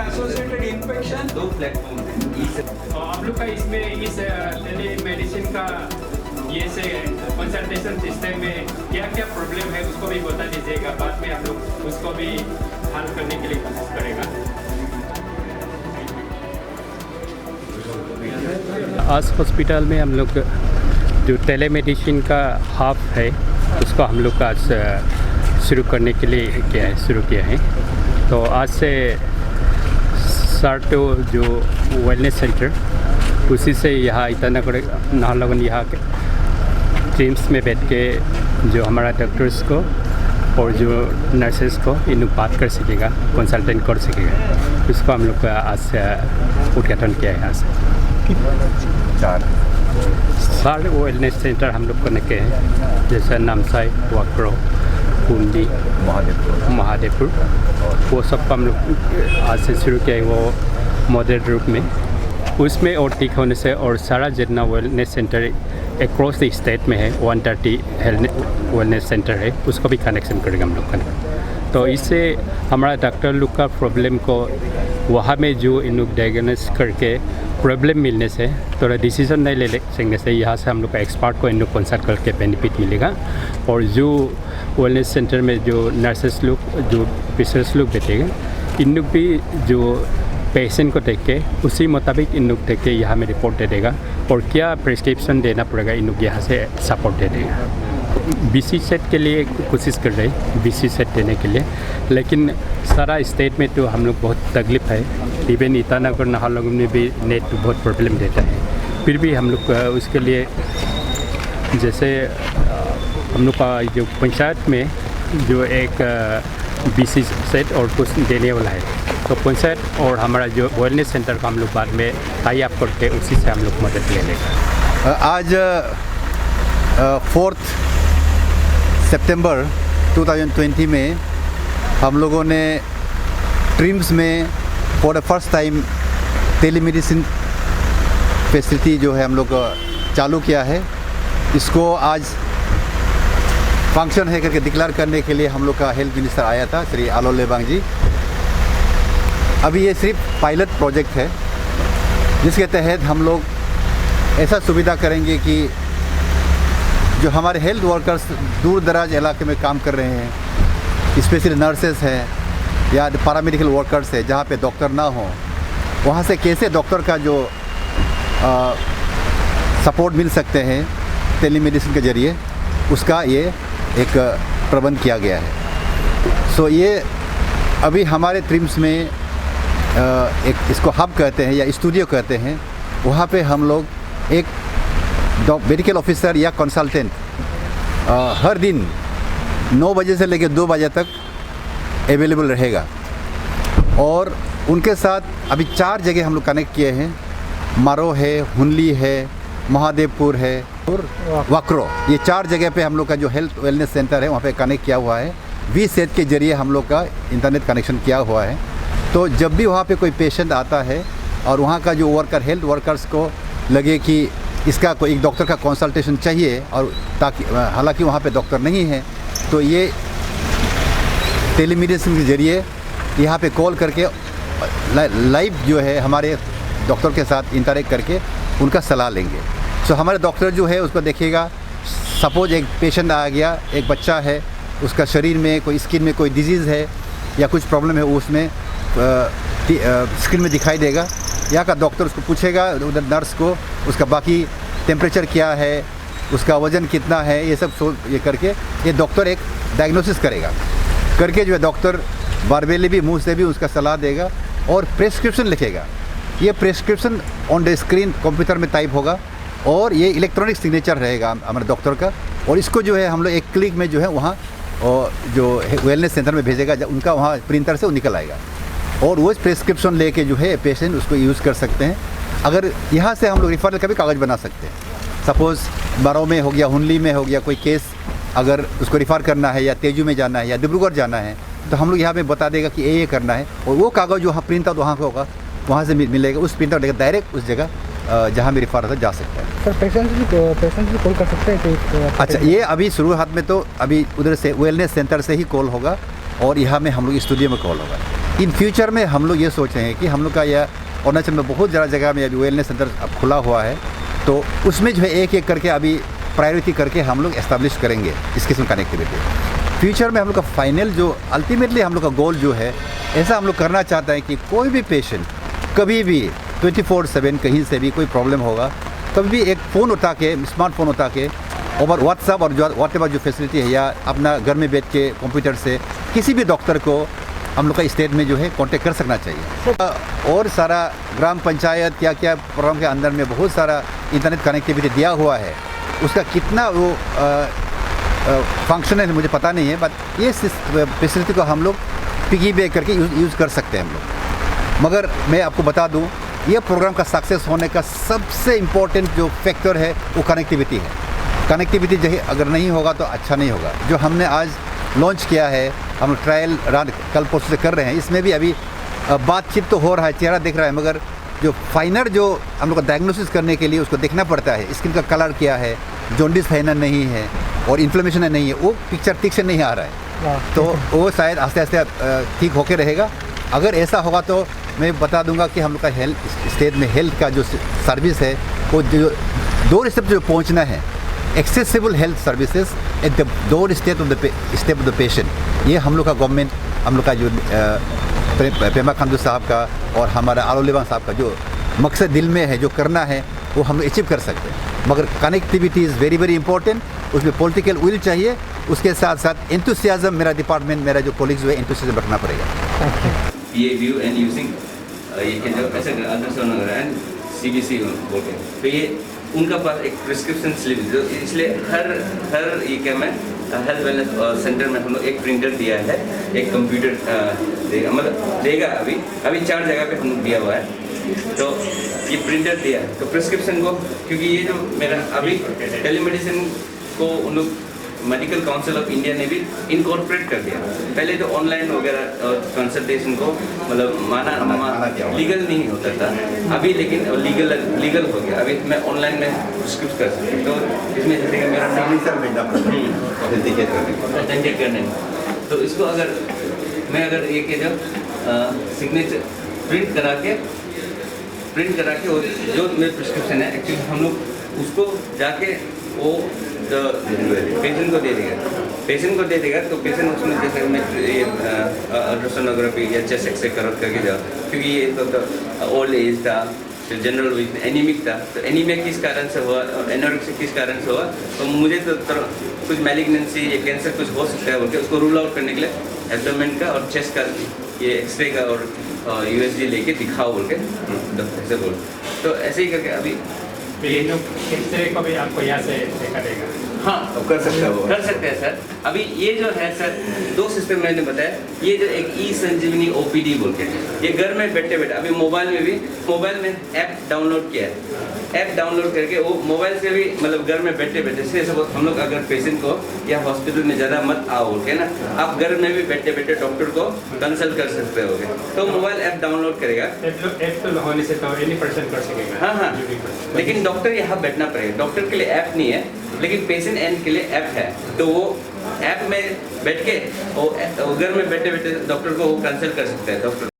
Associated infection 2 platform है। आप लोग का इसमें इस टेली मेडिसिन का ये से कंसल्टेशन सिस्टम में क्या क्या प्रॉब्लम है उसको भी बता दीजिएगा, बाद में हम लोग उसको भी हल करने के लिए कोशिश करेगा। आज हॉस्पिटल में हम लोग जो टेलीमेडिसिन का हब है उसको हम लोग आज शुरू करने के लिए शुरू किया है। तो आज से सार्टो जो वेलनेस सेंटर उसी से यहाँ ईटानगर नाहरलगुन यहाँ के टीम्स में बैठ के जो हमारा डॉक्टर्स को और जो नर्सेस को इन बात कर सकेगा, कंसल्टेंट कर सकेगा, उसको हम लोग आज से उद्घाटन किया है। यहाँ से 4 वेलनेस सेंटर हम लोग करने के हैं, जैसे नामसाई, वाक्रो, कुंडी, महादेवपुर, वो सब हम लोग आज से शुरू किया है वो मॉडल रूप में। उसमें और ठीक होने से और सारा जितना wellness centre across the state में है 130 वेलनेस सेंटर है, उसको भी कनेक्शन करेगा हम लोग का। तो इससे हमारा डॉक्टर लोग का प्रॉब्लम को वहाँ में जो इन लोग डायग्नोस करके प्रॉब्लम मिलने से थोड़ा डिसीजन नहीं ले सकने से यहाँ से हम लोग का एक्सपर्ट को इन लोग कंसल्ट करके बेनिफिट मिलेगा। और जो वेलनेस सेंटर में जो नर्सेस लोग, जो पेशेंट्स लोग बैठेगा, इन लोग भी जो पेशेंट को देख के उसी मुताबिक इन लोग देख के यहाँ में रिपोर्ट दे देगा और क्या प्रिस्क्रिप्शन देना पड़ेगा इन लोग यहाँ से सपोर्ट दे देगा। BC सेट के लिए कोशिश कर रहे हैं, BC सेट देने के लिए, लेकिन सारा स्टेट में तो हम लोग बहुत तकलीफ है। इवन ईटानगर नाहरलगुन में भी नेट बहुत प्रॉब्लम देता है। फिर भी हम लोग उसके लिए जैसे हम लोग का जो पंचायत में जो एक BC सेट और कुछ देने वाला है, तो पंचायत और हमारा जो वेलनेस सेंटर का हम लोग बाद में टाई अप करके उसी से हम लोग मदद ले लेंगे। आज 4 सितंबर 2020 में हम लोगों ने ट्रिम्स में for the first time telemedicine facility जो है हम लोग चालू किया है। इसको आज फंक्शन है करके डिक्लेयर करने के लिए हम लोग का हेल्थ मिनिस्टर आया था, श्री आलो लिबांग जी। अभी ये सिर्फ पायलट प्रोजेक्ट है, जिसके तहत हम लोग ऐसा सुविधा करेंगे कि जो हमारे हेल्थ वर्कर्स दूर दराज इलाके में काम कर रहे हैं, स्पेशली नर्सेस हैं या पैरामेडिकल वर्कर्स है, जहाँ पे डॉक्टर ना हो, वहाँ से कैसे डॉक्टर का जो सपोर्ट मिल सकते हैं टेलीमेडिसिन के ज़रिए, उसका ये एक प्रबंध किया गया है। सो ये अभी हमारे ट्रिम्स में एक इसको हब कहते हैं या स्टूडियो कहते हैं, वहाँ पे हम लोग एक मेडिकल ऑफिसर या कंसल्टेंट हर दिन 9 बजे से लेकर 2 बजे तक अवेलेबल रहेगा। और उनके साथ अभी 4 जगह हम लोग कनेक्ट किए हैं, मारो है, हुनली है, महादेवपुर है और वाक्रो। ये 4 जगह पे हम लोग का जो हेल्थ वेलनेस सेंटर है वहाँ पे कनेक्ट किया हुआ है। V सेट के ज़रिए हम लोग का इंटरनेट कनेक्शन किया हुआ है। तो जब भी वहाँ पे कोई पेशेंट आता है और वहाँ का जो हेल्थ वर्कर्स को लगे कि इसका कोई एक डॉक्टर का कंसल्टेशन चाहिए, और ताकि हालांकि वहाँ पे डॉक्टर नहीं है, तो ये टेलीमेडिसिन के ज़रिए यहाँ पे कॉल करके लाइव जो है हमारे डॉक्टर के साथ इंटरेक्ट करके उनका सलाह लेंगे। सो हमारे डॉक्टर जो है उसको देखिएगा, सपोज एक पेशेंट आ गया, एक बच्चा है, उसका शरीर में कोई स्किन में कोई डिजीज़ है या कुछ प्रॉब्लम है, उसमें स्क्रीन में दिखाई देगा। यहाँ का डॉक्टर उसको पूछेगा, उधर नर्स को उसका बाकी टेम्परेचर क्या है, उसका वज़न कितना है, ये सब ये करके ये डॉक्टर एक डायग्नोसिस करेगा। करके जो है डॉक्टर बारबेली भी मुँह से भी उसका सलाह देगा और प्रेस्क्रिप्शन लिखेगा। ये prescription on the screen computer में टाइप होगा और ये इलेक्ट्रॉनिक सिग्नेचर रहेगा हमारे डॉक्टर का, और इसको जो है हम लोग एक क्लिक में जो है वहाँ और जो वेलनेस सेंटर में भेजेगा, जब उनका वहाँ प्रिंटर से वो निकल आएगा और वो प्रेस्क्रिप्शन लेके जो है पेशेंट उसको यूज़ कर सकते हैं। अगर यहाँ से हम लोग रेफरल का भी कागज़ बना सकते हैं। सपोज़ बारो में हो गया, हुनली में हो गया कोई केस, अगर उसको रिफ़र करना है या तेजू में जाना है या डिब्रूगढ़ जाना है, तो हम लोग यहाँ पे बता देगा कि ये करना है, और वो कागज़ जो वहाँ प्रिंट आउट वहाँ पे होगा, वहाँ से मिलेगा, उस प्रिंट आउट लेकर डायरेक्ट उस जगह जहाँ भी रिफ़र होता है जा सकता है। सर पेशेंट भी कॉल कर सकते हैं कि अच्छा, ये अभी शुरुआत में तो अभी उधर से वेलनेस सेंटर से ही कॉल होगा और यहाँ में हम लोग स्टूडियो में कॉल होगा। इन फ्यूचर में हम लोग ये सोच रहे हैं कि हम लोग का यह अरुणाचल में बहुत ज़्यादा जगह में अभी वेलनेस सेंटर अब खुला हुआ है, तो उसमें जो है एक एक करके अभी प्रायोरिटी करके हम लोग एस्टेब्लिश करेंगे इस किस्म कनेक्टिविटी। फ्यूचर में हम लोग का फाइनल जो अल्टीमेटली हम लोग का गोल जो है, ऐसा हम लोग करना चाहते हैं कि कोई भी पेशेंट कभी भी 24/7 कहीं से भी कोई प्रॉब्लम होगा, कभी भी एक फ़ोन उठा के, स्मार्टफोन उठा के ओवर व्हाट्सएप और जो व्हाटएवर जो फैसिलिटी है या अपना घर में बैठ के कंप्यूटर से किसी भी डॉक्टर को हम लोग का स्टेट में जो है कांटेक्ट कर सकना चाहिए। और सारा ग्राम पंचायत क्या क्या प्रोग्राम के अंदर में बहुत सारा इंटरनेट कनेक्टिविटी दिया हुआ है, उसका कितना वो फंक्शन है मुझे पता नहीं है, बट ये फैसिलिटी को हम लोग पिगी बैक करके यूज़ कर सकते हैं हम लोग। मगर मैं आपको बता दूं, ये प्रोग्राम का सक्सेस होने का सबसे इम्पोर्टेंट जो फैक्टर है वो कनेक्टिविटी है। कनेक्टिविटी जो है अगर नहीं होगा तो अच्छा नहीं होगा। जो हमने आज लॉन्च किया है, हम लोग ट्रायल रन कल परसों से कर रहे हैं, इसमें भी अभी बातचीत तो हो रहा है, चेहरा दिख रहा है, मगर जो फाइनल जो हम लोग का डायग्नोसिस करने के लिए उसको देखना पड़ता है, स्किन का कलर क्या है, जॉन्डिस है ना नहीं है और इन्फ्लेमेशन है नहीं है, वो पिक्चर ठीक से नहीं आ रहा है, तो वो शायद आस्ते आस्ते ठीक होके रहेगा। अगर ऐसा होगा तो मैं बता दूंगा कि हम लोग का हेल्थ स्टेट में हेल्थ का जो सर्विस है वो जो डोर स्टेप जो पहुंचना है, accessible health services at the door step of the patient, ये हम लोग का गवर्नमेंट, हम लोग का जो पेमा खांडू साहब का और हमारा आलोलेवान साहब का जो मकसद दिल में है, जो करना है, वो हम लोग अचीव कर सकते हैं। मगर connectivity is very very important, उसमें पॉलिटिकल विल चाहिए, उसके साथ साथ एंथुसियाज्म, मेरा डिपार्टमेंट, मेरा जो कोलिग्स जो है एंथुसियाज्म रखना पड़ेगा। ये व्यू एंड यूजिंग ये कहते हैं ऐसे अल्ट्रासाउंड वगैरह एंड CBC बोल के, तो ये उनका पास एक प्रिस्क्रिप्शन स्लिप, जो इसलिए हर ये क्या मैं हेल्थ वेलनेस सेंटर में हम लोग एक प्रिंटर दिया है, एक कंप्यूटर देगा, मतलब देगा अभी 4 जगह पे हम लोग दिया हुआ है। तो ये प्रिंटर दिया है तो प्रिस्क्रिप्शन को, क्योंकि ये जो मेरा अभी टेलीमेडिसिन को उन लोग मेडिकल काउंसिल ऑफ इंडिया ने भी इनकॉर्पोरेट कर दिया। पहले तो ऑनलाइन वगैरह कंसल्टेशन को मतलब माना लीगल नहीं होता था, अभी लेकिन लीगल हो गया। अभी मैं ऑनलाइन में प्रिस्क्रिप्ट कर सकती हूँ, तो इसमें जैसे कि मेरा ऑथेंटिकेट करने में, तो इसको अगर मैं ये कि जब सिग्नेचर प्रिंट करा के वो जो मेरे प्रिस्क्रिप्शन है, एक्चुअली हम लोग उसको जाके वो पेशेंट को दे देगा, तो पेशेंट उसमें जैसे मैं ये अल्ट्रासोनोग्राफी या चेस्ट एक्सरे करके जाओ, क्योंकि ये तो ओल्ड एज था, तो जनरल वीकनेस, एनीमिक था, तो एनीमिया किस कारण से हुआ और एनोरेक्सिया किस कारण से हुआ, तो मुझे तो कुछ मैलिग्नेंसी या कैंसर कुछ हो सकता है बोल के उसको रूल आउट करने के लिए एब्डोमेन का और चेस्ट का ये एक्सरे का और USG लेके दिखाओ बोल के डॉक्टर से बोल, तो ऐसे ही करके अभी एक्सरे को भी आपको यहाँ से देखा देगा। हाँ, कर सकते हैं सर। अभी ये जो है सर 2 सिस्टम मैंने बताया, ये जो एक E-संजीवनी OPD बोल के, ये घर में बैठे अभी मोबाइल में ऐप डाउनलोड किया है, ऐप डाउनलोड करके वो मोबाइल से भी मतलब घर में बैठे जैसे हम लोग अगर पेशेंट को या हॉस्पिटल में ज़्यादा मत आओ बोल के ना, आप घर में भी बैठे डॉक्टर को कंसल्ट कर सकते हो, तो मोबाइल ऐप डाउनलोड करेगा। ऐप तो होने से तो एनी पर्सन कर सकेगा। हाँ, लेकिन डॉक्टर यहाँ बैठना पड़ेगा, डॉक्टर के लिए ऐप नहीं है, लेकिन पेशेंट एंड के लिए ऐप है, तो वो ऐप में बैठ के वो घर में बैठे डॉक्टर को वो कंसल्ट कर सकते हैं डॉक्टर।